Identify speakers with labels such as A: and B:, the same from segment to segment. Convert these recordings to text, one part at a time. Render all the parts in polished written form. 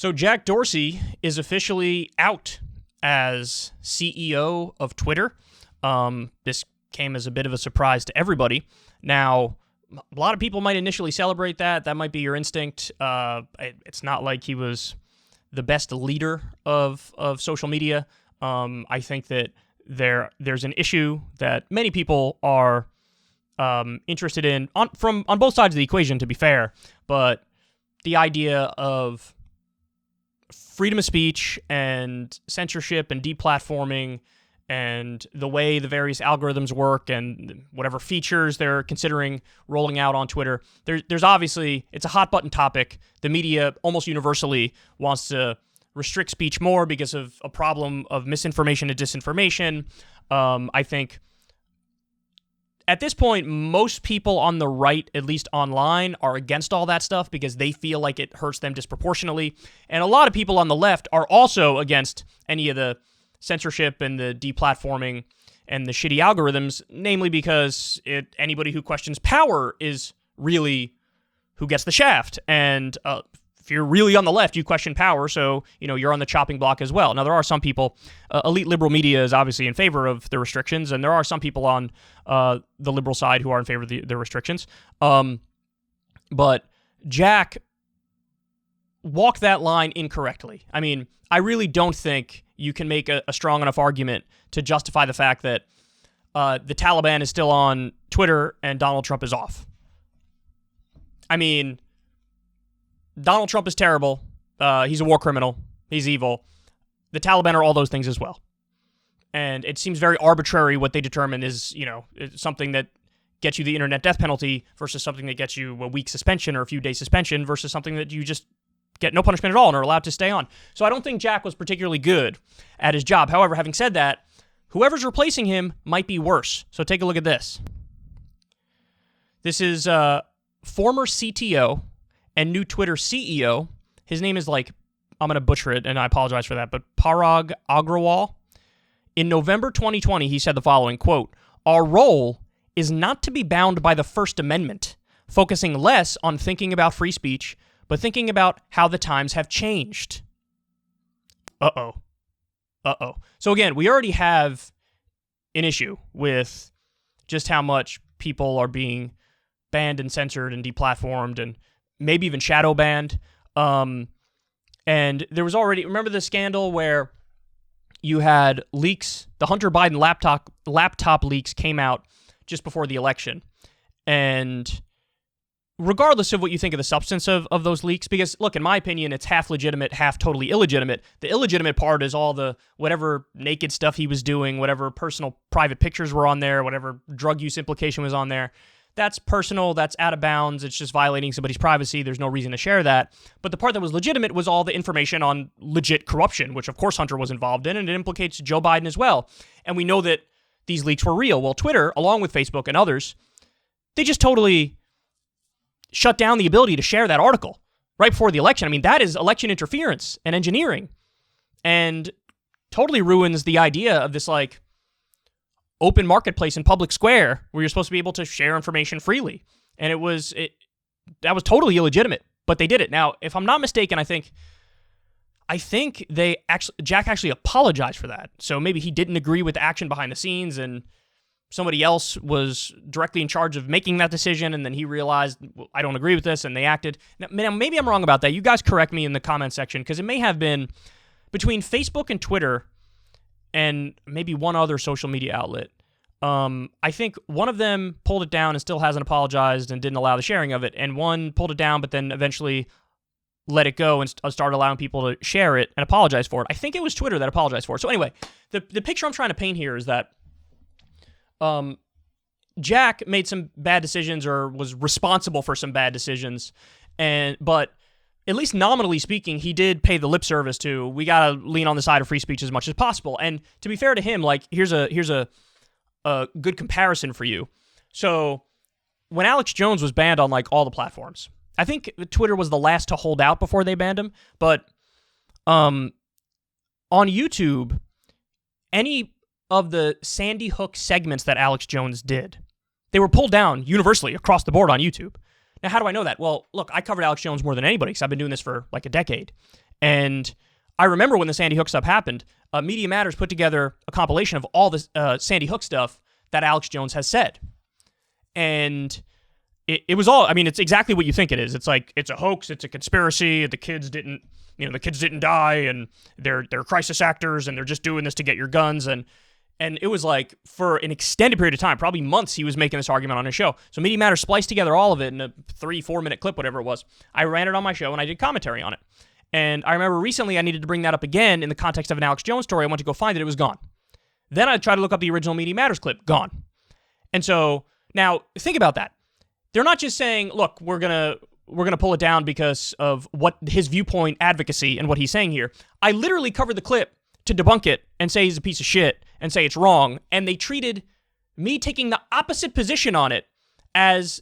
A: So Jack Dorsey is officially out as CEO of Twitter. This came as a bit of a surprise to everybody. Now, a lot of people might initially celebrate that. That might be your instinct. It's not like he was the best leader of social media. I think that there's an issue that many people are interested in on both sides of the equation, to be fair. But the idea of freedom of speech and censorship and deplatforming and the way the various algorithms work and whatever features they're considering rolling out on Twitter, there's obviously, it's a hot button topic. The media almost universally wants to restrict speech more because of a problem of misinformation and disinformation. I think at this point, most people on the right, at least online, are against all that stuff because they feel like it hurts them disproportionately. And a lot of people on the left are also against any of the censorship and the deplatforming and the shitty algorithms, namely because anybody who questions power is really who gets the shaft. And if you're really on the left, you question power, so you're on the chopping block as well. Now, there are some people, elite liberal media is obviously in favor of the restrictions, and there are some people on the liberal side who are in favor of the restrictions. But Jack walked that line incorrectly. I mean, I really don't think you can make a strong enough argument to justify the fact that the Taliban is still on Twitter and Donald Trump is off. I mean, Donald Trump is terrible. He's a war criminal. He's evil. The Taliban are all those things as well. And it seems very arbitrary what they determine is, something that gets you the internet death penalty versus something that gets you a week suspension or a few days suspension versus something that you just get no punishment at all and are allowed to stay on. So I don't think Jack was particularly good at his job. However, having said that, whoever's replacing him might be worse. So take a look at this. This is former CTO and new Twitter CEO. His name is I'm going to butcher it, and I apologize for that, but Parag Agrawal. In November 2020, he said the following, quote, "Our role is not to be bound by the First Amendment, focusing less on thinking about free speech, but thinking about how the times have changed." Uh-oh. So again, we already have an issue with just how much people are being banned and censored and deplatformed and maybe even shadow banned. And there was already, remember the scandal where you had leaks, the Hunter Biden laptop leaks came out just before the election. And regardless of what you think of the substance of those leaks, because look, in my opinion, it's half legitimate, half totally illegitimate. The illegitimate part is all the whatever naked stuff he was doing, whatever personal private pictures were on there, whatever drug use implication was on there. That's personal, that's out of bounds, it's just violating somebody's privacy, there's no reason to share that. But the part that was legitimate was all the information on legit corruption, which of course Hunter was involved in, and it implicates Joe Biden as well. And we know that these leaks were real. Well, Twitter, along with Facebook and others, they just totally shut down the ability to share that article right before the election. I mean, that is election interference and engineering, and totally ruins the idea of this open marketplace in public square where you're supposed to be able to share information freely. And that was totally illegitimate, but they did it. Now, if I'm not mistaken, I think Jack actually apologized for that. So maybe he didn't agree with the action behind the scenes and somebody else was directly in charge of making that decision, and then he realized, well, I don't agree with this, and they acted. Now, maybe I'm wrong about that. You guys correct me in the comment section, because it may have been between Facebook and Twitter and maybe one other social media outlet. I think one of them pulled it down and still hasn't apologized and didn't allow the sharing of it, and one pulled it down but then eventually let it go and started allowing people to share it and apologize for it. I think it was Twitter that apologized for it. So anyway, the picture I'm trying to paint here is that Jack made some bad decisions or was responsible for some bad decisions, but at least nominally speaking, he did pay the lip service to, we got to lean on the side of free speech as much as possible. And to be fair to him, here's a good comparison for you. So when Alex Jones was banned on all the platforms, I think Twitter was the last to hold out before they banned him. But on YouTube, any of the Sandy Hook segments that Alex Jones did, they were pulled down universally across the board on YouTube. Now, how do I know that? Well, look, I covered Alex Jones more than anybody because I've been doing this for a decade. And I remember when the Sandy Hook stuff happened, Media Matters put together a compilation of all the Sandy Hook stuff that Alex Jones has said. And it was all, I mean, it's exactly what you think it is. It's like, it's a hoax, it's a conspiracy, the kids didn't die, and they're crisis actors, and they're just doing this to get your guns. And it was like, for an extended period of time, probably months, he was making this argument on his show. So Media Matters spliced together all of it in a 3-4 minute clip, whatever it was. I ran it on my show, and I did commentary on it. And I remember recently I needed to bring that up again in the context of an Alex Jones story. I went to go find it. It was gone. Then I tried to look up the original Media Matters clip. Gone. And so now think about that. They're not just saying, look, we're gonna pull it down because of what his viewpoint advocacy and what he's saying here. I literally covered the clip to debunk it and say he's a piece of shit and say it's wrong. And they treated me taking the opposite position on it as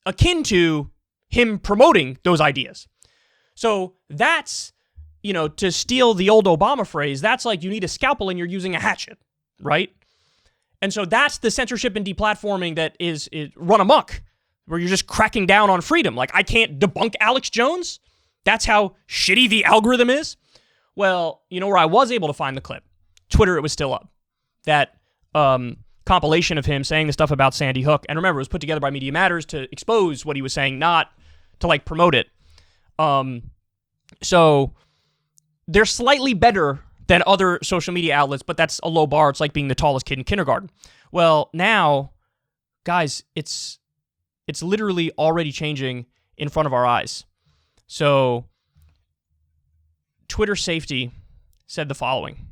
A: akin to him promoting those ideas. So that's, to steal the old Obama phrase, that's like you need a scalpel and you're using a hatchet, right? And so that's the censorship and deplatforming that is run amok, where you're just cracking down on freedom. Like, I can't debunk Alex Jones? That's how shitty the algorithm is? Well, you know where I was able to find the clip? Twitter, it was still up. That compilation of him saying the stuff about Sandy Hook. And remember, it was put together by Media Matters to expose what he was saying, not to, promote it. So they're slightly better than other social media outlets, but that's a low bar. It's like being the tallest kid in kindergarten. Well, now, guys, it's literally already changing in front of our eyes. So Twitter Safety said the following,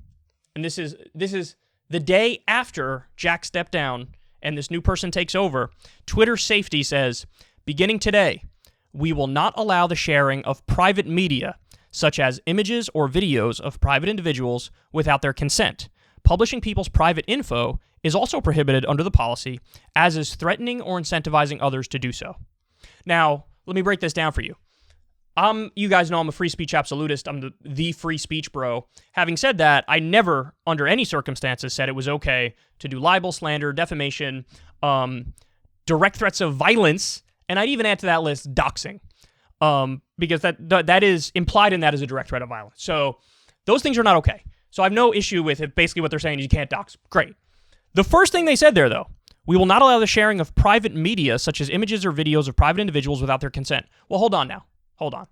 A: and this is the day after Jack stepped down and this new person takes over. Twitter Safety says, beginning today, we will not allow the sharing of private media, such as images or videos of private individuals, without their consent. Publishing people's private info is also prohibited under the policy, as is threatening or incentivizing others to do so. Now, let me break this down for you. You guys know I'm a free speech absolutist. I'm the free speech bro. Having said that, I never, under any circumstances, said it was okay to do libel, slander, defamation, direct threats of violence, and I'd even add to that list doxing, because that is implied in that as a direct threat of violence. So those things are not okay. So I have no issue with it. Basically what they're saying is you can't dox. Great. The first thing they said there, though, we will not allow the sharing of private media, such as images or videos of private individuals, without their consent. Well, hold on now. Hold on.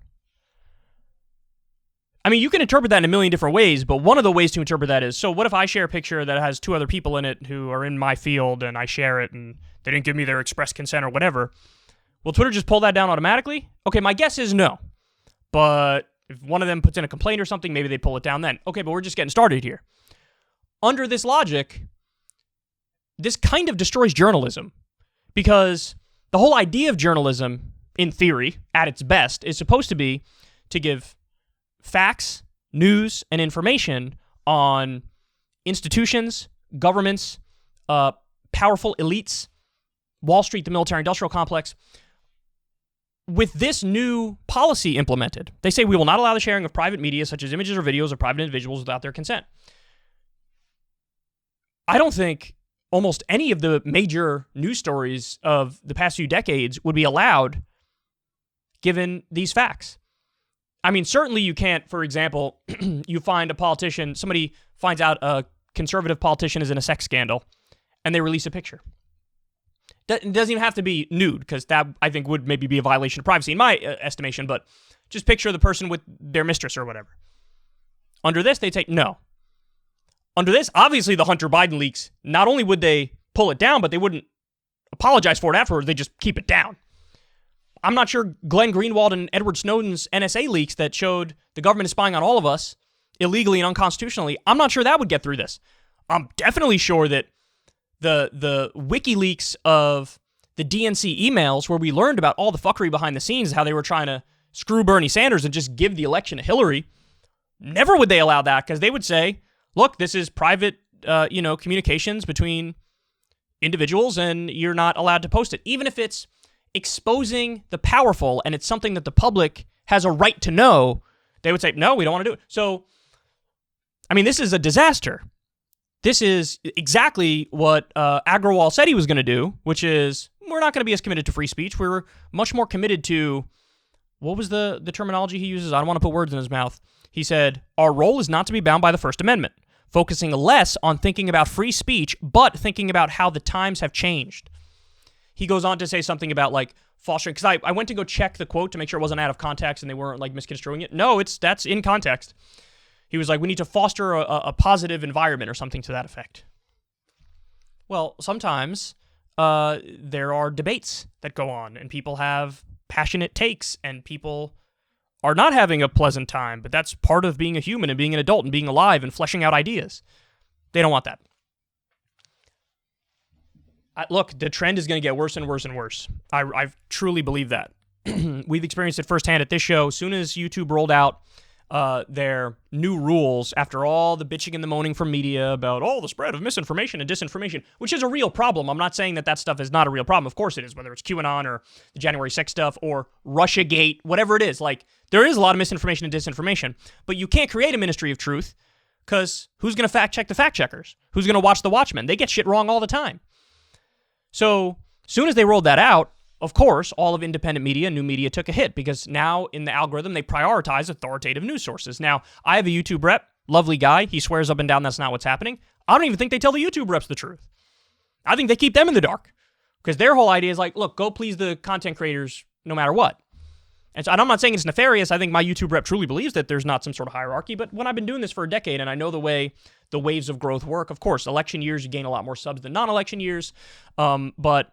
A: I mean, you can interpret that in a million different ways, but one of the ways to interpret that is, so what if I share a picture that has 2 other people in it who are in my field, and I share it, and they didn't give me their express consent or whatever? Will Twitter just pull that down automatically? Okay, my guess is no. But if one of them puts in a complaint or something, maybe they pull it down then. Okay, but we're just getting started here. Under this logic, this kind of destroys journalism, because the whole idea of journalism, in theory, at its best, is supposed to be to give facts, news, and information on institutions, governments, powerful elites, Wall Street, the military-industrial complex. With this new policy implemented, they say we will not allow the sharing of private media, such as images or videos of private individuals, without their consent. I don't think almost any of the major news stories of the past few decades would be allowed given these facts. I mean, certainly you can't, for example, you find a politician, somebody finds out a conservative politician is in a sex scandal, and they release a picture. It doesn't even have to be nude, because that, I think, would maybe be a violation of privacy in my estimation, but just picture the person with their mistress or whatever. Under this, they'd say no. Under this, obviously the Hunter Biden leaks, not only would they pull it down, but they wouldn't apologize for it afterwards, they just keep it down. I'm not sure Glenn Greenwald and Edward Snowden's NSA leaks that showed the government is spying on all of us illegally and unconstitutionally, I'm not sure that would get through this. I'm definitely sure that the WikiLeaks of the DNC emails, where we learned about all the fuckery behind the scenes, how they were trying to screw Bernie Sanders and just give the election to Hillary, never would they allow that, because they would say, look, this is private, communications between individuals, and you're not allowed to post it. Even if it's exposing the powerful and it's something that the public has a right to know, they would say, no, we don't want to do it. So, I mean, this is a disaster. This is exactly what Agrawal said he was going to do, which is, we're not going to be as committed to free speech. We're much more committed to what was the terminology he uses? I don't want to put words in his mouth. He said, our role is not to be bound by the First Amendment, focusing less on thinking about free speech, but thinking about how the times have changed. He goes on to say something about like fostering, because I went to go check the quote to make sure it wasn't out of context and they weren't like misconstruing it. No, that's in context. He was like, we need to foster a positive environment or something to that effect. Well, sometimes there are debates that go on and people have passionate takes and people are not having a pleasant time, but that's part of being a human and being an adult and being alive and fleshing out ideas. They don't want that. Look, the trend is going to get worse and worse and worse. I truly believe that. We've experienced it firsthand at this show. As soon as YouTube rolled out their new rules, after all the bitching and the moaning from media about all the spread of misinformation and disinformation, which is a real problem. I'm not saying that stuff is not a real problem. Of course it is, whether it's QAnon or the January 6th stuff or Russiagate, whatever it is. Like, there is a lot of misinformation and disinformation, but you can't create a ministry of truth because who's going to fact check the fact checkers? Who's going to watch the watchmen? They get shit wrong all the time. So, soon as they rolled that out, of course, all of independent media, new media took a hit because now in the algorithm, they prioritize authoritative news sources. Now, I have a YouTube rep, lovely guy. He swears up and down that's not what's happening. I don't even think they tell the YouTube reps the truth. I think they keep them in the dark because their whole idea is like, look, go please the content creators no matter what. And so I'm not saying it's nefarious. I think my YouTube rep truly believes that there's not some sort of hierarchy. But when I've been doing this for a decade and I know the way the waves of growth work, of course, election years, you gain a lot more subs than non-election years. But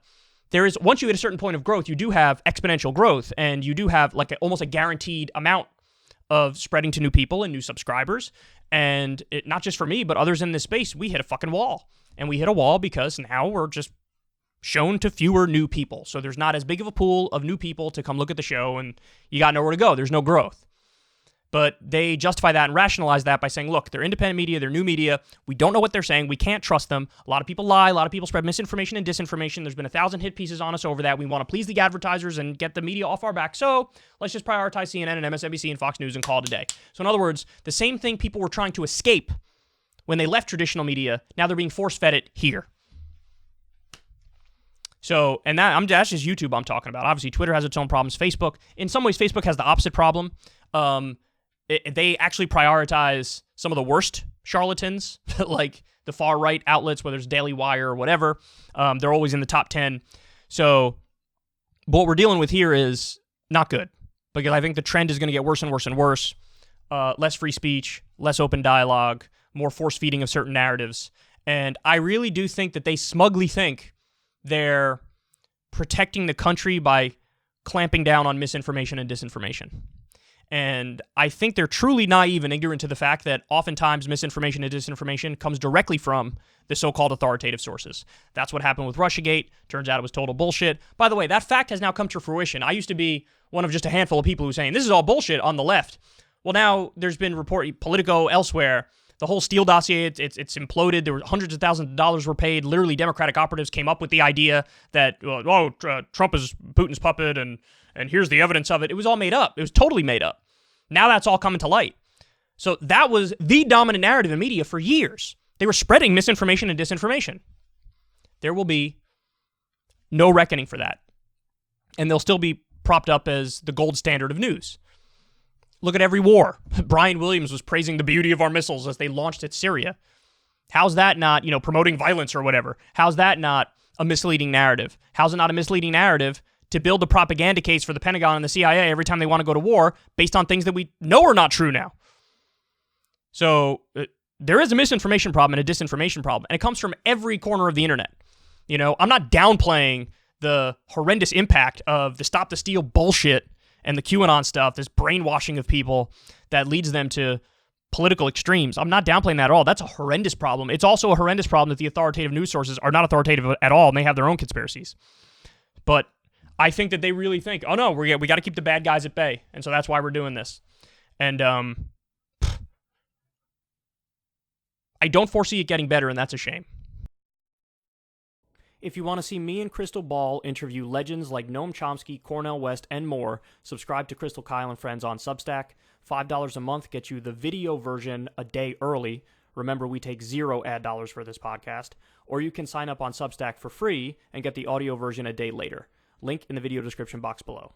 A: there is, once you hit a certain point of growth, you do have exponential growth and you do have like almost a guaranteed amount of spreading to new people and new subscribers. And not just for me, but others in this space, we hit a fucking wall. And we hit a wall because now we're just shown to fewer new people. So there's not as big of a pool of new people to come look at the show and you got nowhere to go. There's no growth. But they justify that and rationalize that by saying, look, they're independent media, they're new media. We don't know what they're saying. We can't trust them. A lot of people lie. A lot of people spread misinformation and disinformation. There's been 1,000 hit pieces on us over that. We want to please the advertisers and get the media off our back. So let's just prioritize CNN and MSNBC and Fox News and call it a day. So in other words, the same thing people were trying to escape when they left traditional media, now they're being force-fed it here. So, and that's just YouTube I'm talking about. Obviously, Twitter has its own problems. Facebook, in some ways, Facebook has the opposite problem. They actually prioritize some of the worst charlatans, like the far-right outlets, whether it's Daily Wire or whatever. They're always in the top 10. So what we're dealing with here is not good, because I think the trend is going to get worse and worse and worse. Less free speech, less open dialogue, more force-feeding of certain narratives. And I really do think that they smugly think they're protecting the country by clamping down on misinformation and disinformation. And I think they're truly naive and ignorant to the fact that oftentimes misinformation and disinformation comes directly from the so-called authoritative sources. That's what happened with Russiagate. Turns out it was total bullshit. By the way, that fact has now come to fruition. I used to be one of just a handful of people who were saying, this is all bullshit on the left. Well, now there's been Politico elsewhere. The whole Steele dossier, it's imploded. There were hundreds of thousands of dollars were paid. Literally, Democratic operatives came up with the idea that, Trump is Putin's puppet, and here's the evidence of it. It was all made up. It was totally made up. Now that's all coming to light. So that was the dominant narrative in media for years. They were spreading misinformation and disinformation. There will be no reckoning for that. And they'll still be propped up as the gold standard of news. Look at every war. Brian Williams was praising the beauty of our missiles as they launched at Syria. How's that not, promoting violence or whatever? How's that not a misleading narrative? How's it not a misleading narrative to build a propaganda case for the Pentagon and the CIA every time they want to go to war based on things that we know are not true now? So there is a misinformation problem and a disinformation problem, and it comes from every corner of the internet. I'm not downplaying the horrendous impact of the Stop the Steal bullshit and the QAnon stuff, this brainwashing of people that leads them to political extremes. I'm not downplaying that at all. That's a horrendous problem. It's also a horrendous problem that the authoritative news sources are not authoritative at all, and they have their own conspiracies. But I think that they really think, oh no, we got to keep the bad guys at bay, and so that's why we're doing this. And I don't foresee it getting better, and that's a shame. If you want to see me and Crystal Ball interview legends like Noam Chomsky, Cornel West, and more, subscribe to Crystal Kyle and Friends on Substack. $5 a month gets you the video version a day early. Remember, we take 0 ad dollars for this podcast. Or you can sign up on Substack for free and get the audio version a day later. Link in the video description box below.